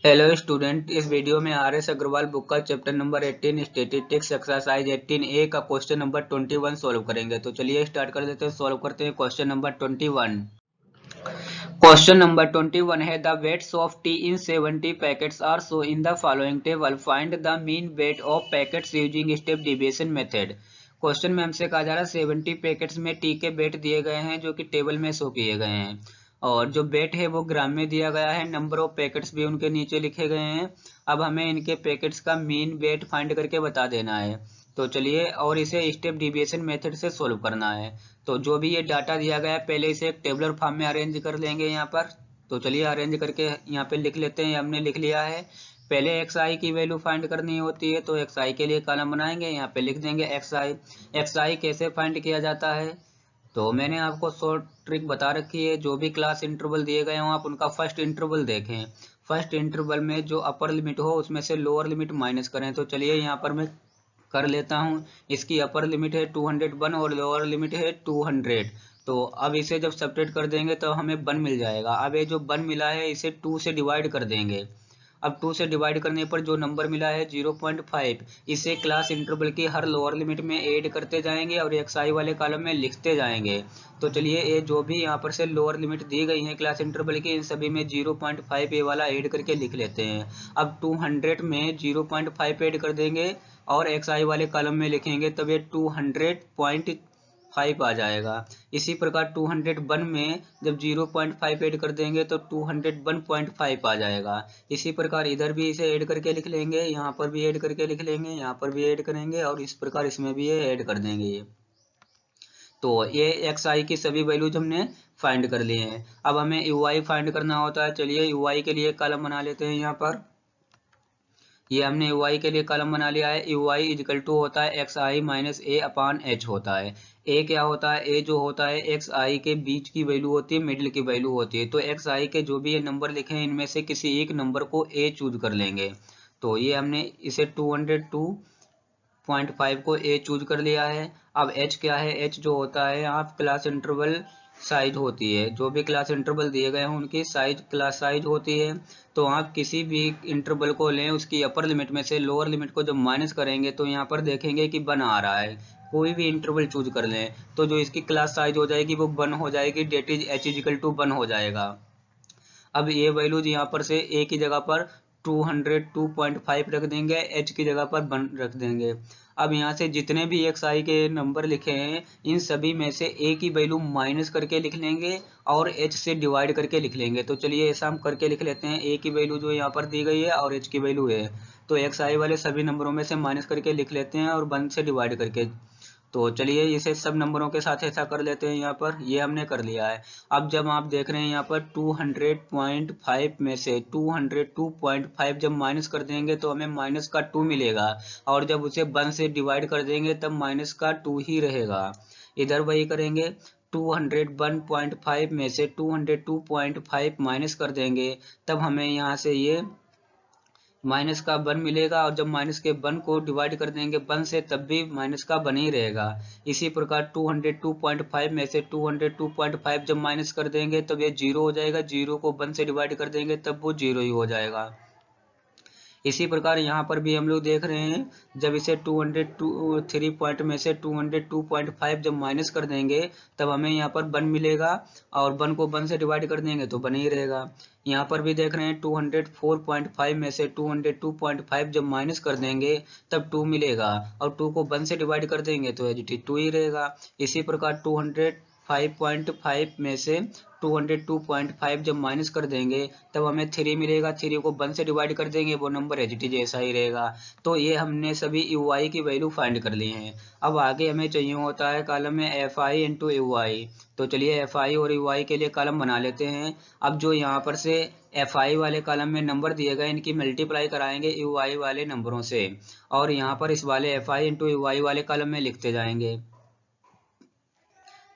Hello student, इस video में R S Agarwal book का chapter number 18 statistics exercise 18A का क्वेश्चन नंबर 21 सॉल्व करेंगे। तो चलिए स्टार्ट कर देते हैं। सॉल्व करते हैं क्वेश्चन नंबर 21। क्वेश्चन नंबर 21 है the weights of tea in 70 packets are so in the following table, find the mean weight of packets using step deviation method. Question में हमसे कहा जा रहा है 70 पैकेट्स में टी के वेट दिए गए हैं जो कि टेबल में शो किए गए हैं, और जो वेट है वो ग्राम में दिया गया है। नंबर ऑफ पैकेट्स भी उनके नीचे लिखे गए हैं। अब हमें इनके पैकेट्स का मीन वेट फाइंड करके बता देना है। तो चलिए, और इसे स्टेप डेविएशन मेथड से सोल्व करना है। तो जो भी ये डाटा दिया गया है पहले इसे एक टेबलर फॉर्म में अरेंज कर लेंगे यहाँ पर। तो चलिए अरेंज करके यहाँ पे लिख लेते हैं। हमने लिख लिया है। पहले एक्स आई की वैल्यू फाइंड करनी होती है, तो एक्स आई के लिए कॉलम बनाएंगे, यहाँ पे लिख देंगे एक्स आई। एक्स आई कैसे फाइंड किया जाता है, तो मैंने आपको शॉर्ट ट्रिक बता रखी है। जो भी क्लास इंटरवल दिए गए हों आप उनका फर्स्ट इंटरवल देखें। फर्स्ट इंटरवल में जो अपर लिमिट हो उसमें से लोअर लिमिट माइनस करें। तो चलिए यहाँ पर मैं कर लेता हूँ। इसकी अपर लिमिट है 201 और लोअर लिमिट है 200। तो अब इसे जब सब्ट्रैक्ट कर देंगे तो हमें 1 मिल जाएगा। अब ये जो 1 मिला है इसे 2 से डिवाइड कर देंगे। अब 2 से डिवाइड करने पर जो नंबर मिला है 0.5, इसे क्लास इंटरवल की हर लोअर लिमिट में ऐड करते जाएंगे और एक्स आई वाले कॉलम में लिखते जाएंगे। तो चलिए ये जो भी यहाँ पर से लोअर लिमिट दी गई है क्लास इंटरवल की, इन सभी में 0.5 ये वाला ऐड करके लिख लेते हैं। अब 200 में 0.5 ऐड कर देंगे और एक्स आई वाले कॉलम में लिखेंगे, तब ये 200.5 आ जाएगा। इसी प्रकार 201 में जब 0.5 ऐड कर देंगे तो 201.5 आ जाएगा। इसी प्रकार इधर भी इसे ऐड करके लिख लेंगे, यहाँ पर भी ऐड करके लिख लेंगे, यहाँ पर भी ऐड करेंगे और इस प्रकार इसमें भी ये ऐड कर देंगे ये। तो ये एक्स आई की सभी वैल्यूज हमने फाइंड कर लिए हैं। अब हमें यू आई फाइंड करना होता है। चलिए यू आई के लिए कॉलम बना लेते हैं यहाँ पर। ये हमने यू आई के लिए कॉलम बना लिया है। यू आई इजिकल टू होता है एक्स आई माइनस ए अपान एच होता है। ए क्या होता है, ए जो होता है एक्स आई के बीच की वैल्यू होती है, मिडिल की वैल्यू होती है। तो एक्स आई के जो भी ये नंबर लिखे हैं इनमें से किसी एक नंबर को ए चूज कर लेंगे। तो ये हमने इसे 202.5 को ए चूज कर लिया है। अब एच क्या है, एच जो होता है आप क्लास इंटरवल साइज होती है। जो भी क्लास इंटरवल दिए गए हैं उनकी साइज क्लास साइज होती है। तो आप किसी भी इंटरवल को लें, उसकी अपर लिमिट में से लोअर लिमिट को जब माइनस करेंगे तो यहाँ पर देखेंगे कि 1 आ रहा है। कोई भी इंटरवल चूज कर लें तो जो इसकी क्लास साइज हो जाएगी वो 1 हो जाएगी, that is h is equal to 1 हो जाएगा। अब ये वैल्यूज यहाँ पर से ए की जगह पर 202.5 रख देंगे, एच की जगह पर 1 रख देंगे। अब यहाँ से जितने भी एक्स आई के नंबर लिखे हैं इन सभी में से ए की वैल्यू माइनस करके लिख लेंगे और एच से डिवाइड करके लिख लेंगे। तो चलिए ऐसा हम करके लिख लेते हैं। ए की वैल्यू जो यहाँ पर दी गई है और एच की वैल्यू है, तो एक्स आई वाले सभी नंबरों में से माइनस करके लिख लेते हैं और 1 से डिवाइड करके। तो चलिए इसे सब नंबरों के साथ ऐसा कर लेते हैं। यहाँ पर ये हमने कर लिया है। अब जब आप देख रहे हैं यहाँ पर 200.5 में से 202.5 जब माइनस कर देंगे तो हमें माइनस का 2 मिलेगा, और जब उसे 1 से डिवाइड कर देंगे तब माइनस का 2 ही रहेगा। इधर वही करेंगे। 201.5 में से 202.5 माइनस कर देंगे तब हमें यहाँ से ये माइनस का 1 मिलेगा, और जब माइनस के 1 को डिवाइड कर देंगे 1 से तब भी माइनस का 1 ही रहेगा। इसी प्रकार 202.5 में से 202.5 जब माइनस कर देंगे तब ये 0 हो जाएगा। 0 को 1 से डिवाइड कर देंगे तब वो 0 ही हो जाएगा। इसी प्रकार यहाँ पर भी हम लोग देख रहे हैं, जब इसे 203 पॉइंट में से 202.5 जब माइनस कर देंगे तब हमें यहाँ पर 1 मिलेगा, और 1 को 1 से डिवाइड कर देंगे तो 1 ही रहेगा। यहाँ पर भी देख रहे हैं 204.5 में से 202.5 जब माइनस कर देंगे तब 2 मिलेगा, और 2 को 1 से डिवाइड कर देंगे तो एज इट इज 2 ही रहेगा। इसी प्रकार 205.5 में से 202.5 जब माइनस कर देंगे तब हमें 3 मिलेगा। 3 को 1 से डिवाइड कर देंगे, वो नंबर एच टी जैसा ही रहेगा। तो ये हमने सभी यू आई की वैल्यू फाइंड कर ली हैं। अब आगे हमें चाहिए होता है कॉलम में एफ आई इंटू यू आई। तो चलिए एफ आई और यू आई के लिए कॉलम बना लेते हैं। अब जो यहाँ पर से एफ आई वाले कॉलम में नंबर दिए गए इनकी मल्टीप्लाई कराएंगे यू आई वाले नंबरों से, और यहाँ पर इस वाले एफ आई इंटू यू आई वाले कॉलम में लिखते जाएंगे।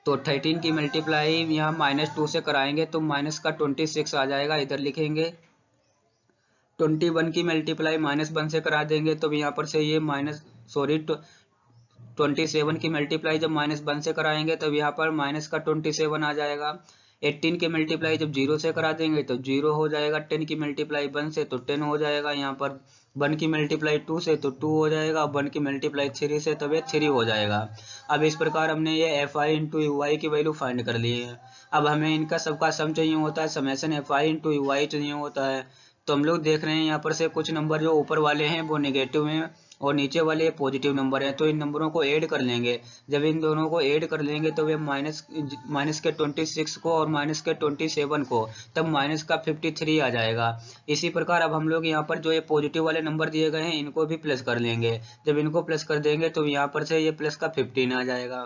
तो 13 की मल्टीप्लाई यहाँ -2 से कराएंगे तो माइनस का 26 आ जाएगा, इधर लिखेंगे। 21 की मल्टीप्लाई -1 से करा देंगे तो यहाँ पर से ये 27 की मल्टीप्लाई जब -1 से कराएंगे तब यहाँ पर माइनस का 27 आ जाएगा। 18 की मल्टीप्लाई जब 0 से करा देंगे तो 0 हो जाएगा, 10 की मल्टीप्लाई 1 से तो 10 हो जाएगा, यहाँ पर 1 की मल्टीप्लाई 2 से तो 2 हो जाएगा, 1 की मल्टीप्लाई 3 से तब ये 3 हो जाएगा। अब इस प्रकार हमने ये F I into U I की वैल्यू फाइंड कर ली है। अब हमें इनका सबका सम चाहिए होता है, summation F I into U I चाहिए होता है। तो हम लोग देख रहे हैं यहाँ पर से कुछ नंबर जो ऊपर वाले हैं वो नेगेटिव हैं और नीचे वाले पॉजिटिव नंबर हैं, तो इन नंबरों को ऐड कर लेंगे। जब इन दोनों को ऐड कर लेंगे तो वे माइनस के 26 को और माइनस के 27 को, तब माइनस का 53 आ जाएगा। इसी प्रकार अब हम लोग यहाँ पर जो ये पॉजिटिव वाले नंबर दिए गए हैं इनको भी प्लस कर लेंगे। जब इनको प्लस कर देंगे तो यहाँ पर से ये प्लस का 15 आ जाएगा।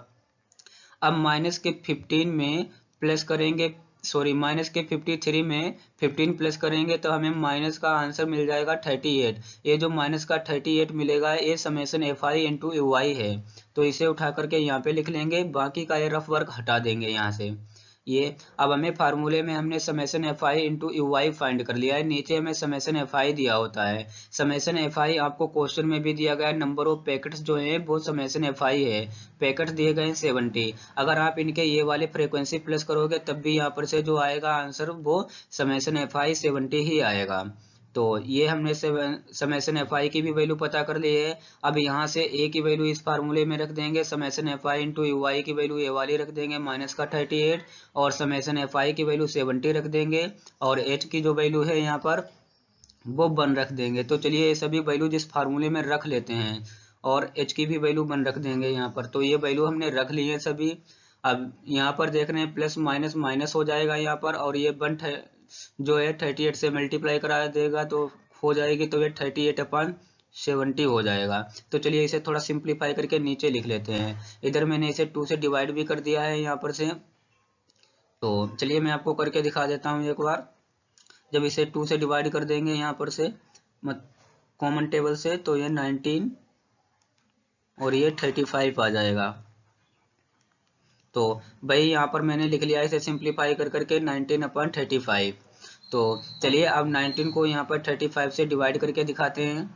अब माइनस के 15 में प्लस करेंगे, सॉरी माइनस के 53 में 15 प्लस करेंगे तो हमें माइनस का आंसर मिल जाएगा 38। ये जो माइनस का 38 मिलेगा ये summation F I into U I है, तो इसे उठा करके यहाँ पे लिख लेंगे, बाकी का ये रफ वर्क हटा देंगे यहाँ से। ये अब हमें फार्मूले में हमने summation F I into U I find कर लिया है, नीचे हमें समेशन एफ आई दिया होता है। समेशन एफ आई आपको क्वेश्चन में भी दिया गया है, नंबर ऑफ पैकेट्स जो है वो समेशन एफ आई है। पैकेट्स दिए गए हैं 70। अगर आप इनके ये वाले फ्रीक्वेंसी प्लस करोगे तब भी यहाँ पर से जो आएगा आंसर वो समेशन एफ आई 70 ही आएगा। तो ये हमने समेशन एफ आई की भी वैल्यू पता कर ली है। अब यहाँ से ए की वैल्यू इस फार्मूले में रख देंगे, summation F I into U I की वैल्यू ए वाली रख देंगे माइनस का 38 और समेशन एफ आई की वैल्यू 70 रख देंगे और एच की जो वैल्यू है यहाँ पर वो 1 रख देंगे। तो चलिए ये सभी वैल्यू जिस फार्मूले में रख लेते हैं और एच की भी वैल्यू 1 रख देंगे यहाँ पर। तो ये वैल्यू हमने रख ली है सभी। अब यहाँ पर देख रहे हैं प्लस माइनस माइनस हो जाएगा यहाँ पर, और ये 1 जो है 38 से मल्टीप्लाई करा देगा तो हो जाएगी, तो ये 38/70 हो जाएगा। तो चलिए इसे थोड़ा सिंप्लीफाई करके नीचे लिख लेते हैं। इधर मैंने इसे 2 से डिवाइड भी कर दिया है यहाँ पर से। तो चलिए मैं आपको करके दिखा देता हूँ एक बार। जब इसे 2 से डिवाइड कर देंगे यहाँ पर से कॉमन टेबल से तो ये 19 और ये 35 आ जाएगा। तो भाई यहाँ पर मैंने लिख लिया इसे सिंप्लीफाई कर करके 19/35। तो चलिए अब 19 को यहाँ पर 35 से डिवाइड करके दिखाते हैं।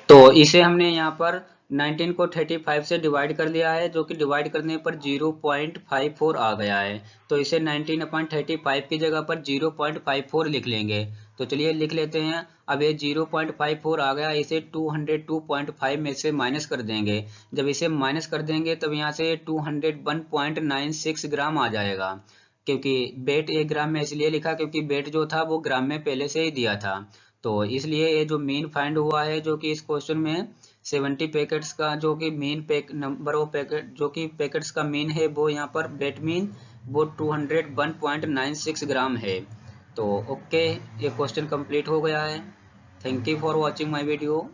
तो इसे हमने यहाँ पर 19 को 35 से डिवाइड कर लिया है, जो कि डिवाइड करने पर 0.54 आ गया है। तो इसे 19/35 की जगह पर 0.54 लिख लेंगे। तो चलिए लिख लेते हैं। अब ये 0.54 आ गया, इसे 202.5 में से माइनस कर देंगे। जब इसे माइनस कर देंगे तब यहाँ से 201.96 ग्राम आ जाएगा, क्योंकि वेट 1 ग्राम में इसलिए लिखा क्योंकि वेट जो था वो ग्राम में पहले से ही दिया था। तो इसलिए ये जो मीन फाइंड हुआ है, जो कि इस क्वेश्चन में 70 पैकेट्स का जो कि मीन नंबर ऑफ पैकेट जो कि पैकेट्स का मीन है वो यहाँ पर वेट मीन वो 201.96 ग्राम है। तो ओके, ये क्वेश्चन कंप्लीट हो गया है। Thank you for watching my video.